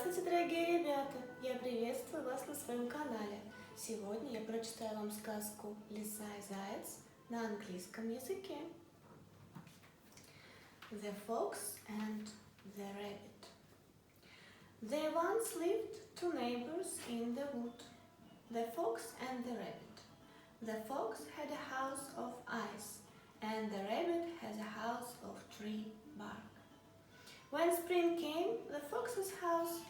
Здравствуйте, дорогие ребята! Я приветствую вас на своем канале. Сегодня я прочитаю вам сказку «Лиса и заяц» на английском языке. The Fox and the Rabbit. There once lived two neighbors in the wood, the fox and the rabbit. The fox had a house of ice, and the rabbit has a house of tree bark. When spring came, the fox's house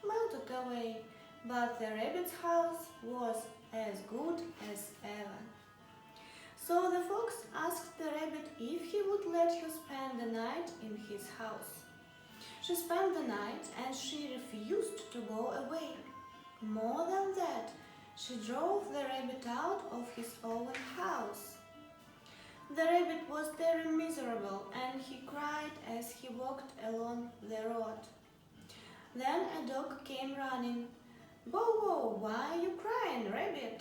melted away, but the rabbit's house was as good as ever. So the fox asked the rabbit if he would let her spend the night in his house. She spent the night and she refused to go away. More than that, she drove the rabbit out of his own house. The rabbit was very miserable and he cried as he walked along the road. Then a dog came running. "Bow wow, why are you crying, rabbit?"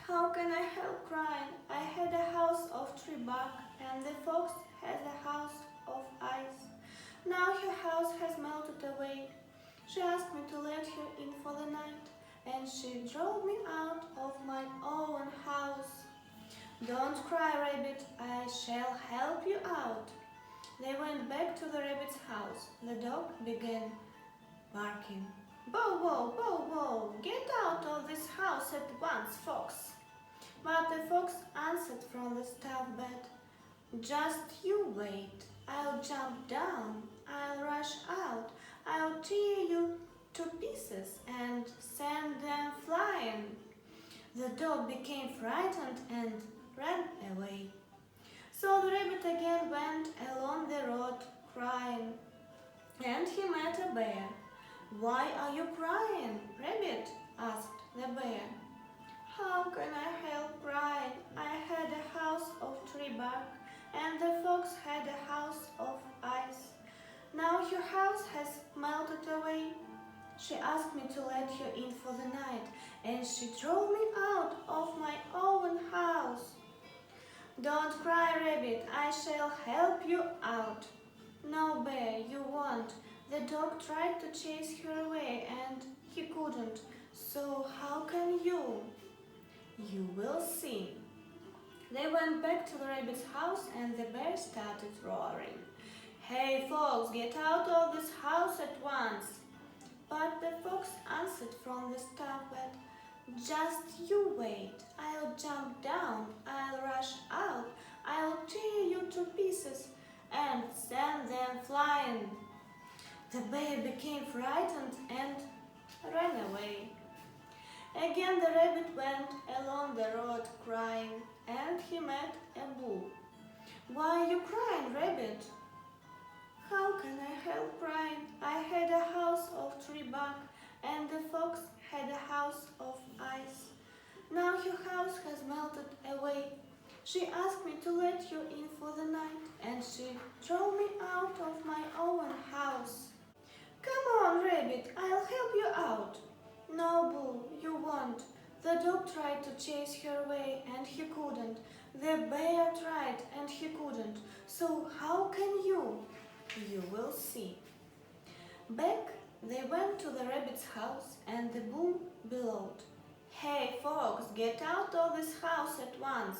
"How can I help crying? I had a house of tree bark and the fox has a house of ice. Now her house has melted away. She asked me to let her in for the night and she drove me out of my own house." "Don't cry, rabbit, I shall help you out." They went back to the rabbit's house. The dog began barking. "Bow wow, get out of this house at once, fox." But the fox answered from the stove bed, "Just you wait, I'll jump down, I'll rush out, I'll tear you to pieces and send them flying." The dog became frightened and ran away. So the rabbit again went along the road crying, and he met a bear. "Why are you crying, rabbit?" asked the bear. "How can I help crying? I had a house of tree bark and the fox had a house of ice. Now her house has melted away. She asked me to let her in for the night and she drove me out of my own house." "Don't cry, rabbit, I shall help you out." "No, bear, you won't. The dog tried to chase her away and he couldn't. So how can you?" "You will see." They went back to the rabbit's house and the bear started roaring. "Hey, fox, get out of this house at once." But the fox answered from the stove bed, "Just you wait, I'll jump down, I'll rush out, I'll tear you to pieces and send them flying." The bear became frightened and ran away. Again the rabbit went along the road crying, and he met a bull. "Why are you crying, rabbit?" "How can I help crying? I had a house of tree bark and the fox had a house of ice. Now her house has melted away. She asked me to let her in for the night and she drove me out of my own house." "Come on, rabbit, I'll help you out." "No, bull, you won't. The dog tried to chase her away and he couldn't. The bear tried and he couldn't. So how can you?" "You will see." Back they went to the rabbit's house and the bull bellowed, "Hey, fox, get out of this house at once."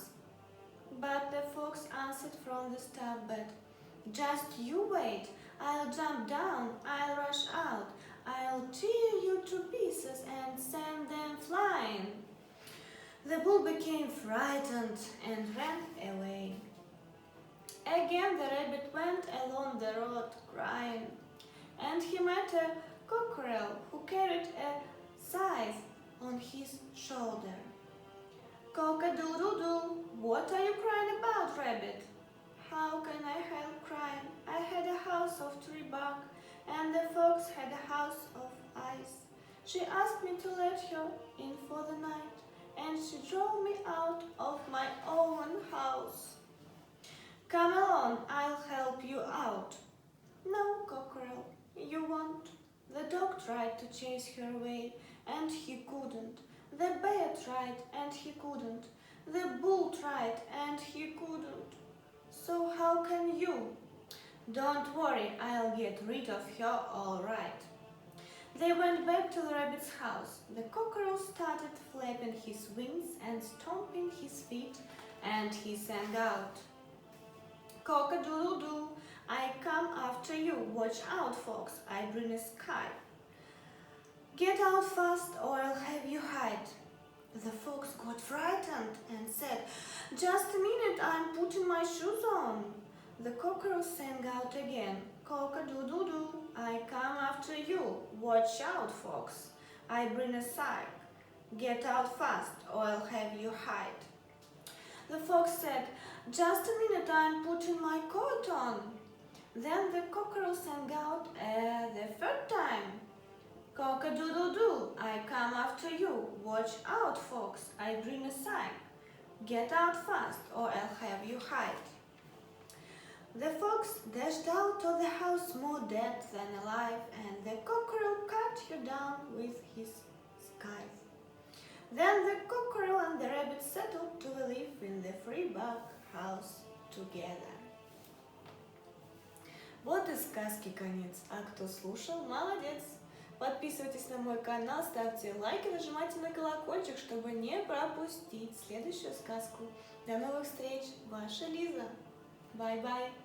But the fox answered from the stove bed, "Just you wait, I'll jump down, I'll rush out, I'll tear you to pieces and send them flying." The bull became frightened and ran away. Again the rabbit went along the road crying, and he met a cockerel who carried a scythe on his shoulder. "Cock-a-doodle-doo, what are you crying about, rabbit?" "How can I help crying? I had a house of tree bark and the fox had a house of ice. She asked me to let her in for the night and she drove me out of my own house." "Come along, I'll help you out." "No, cockerel, you won't. The dog tried to chase her away and he couldn't. The bear tried and he couldn't. The bull tried and he couldn't. So how can you?" "Don't worry, I'll get rid of her all right." They went back to the rabbit's house. The cockerel started flapping his wings and stomping his feet, and he sang out, "Cock-a-doodle-doo, I come after you. Watch out, fox, I bring a sky. Get out fast or I'll have you hide." The fox got frightened and said, "Just a minute, I'm putting my shoes on." The cockerel sang out again, "Cock-a-doodle-doo, I come after you. Watch out, fox, I bring a sack. Get out fast or I'll have you hide." The fox said, "Just a minute, I'm putting my coat on." Then the cockerel sang out the third time, "Cock-a-doodle-doo, I come after you. Watch out, fox, I bring a sack. Get out fast or I'll have you hide." The fox dashed out of the house more dead than alive, and the cockerel cut her down with his scythe. Then the cockerel and the rabbit settled to live in the free bug house together. Вот и сказки конец. А кто слушал, молодец! Подписывайтесь на мой канал, ставьте лайки, нажимайте на колокольчик, чтобы не пропустить следующую сказку. До новых встреч! Ваша Лиза. Bye-bye.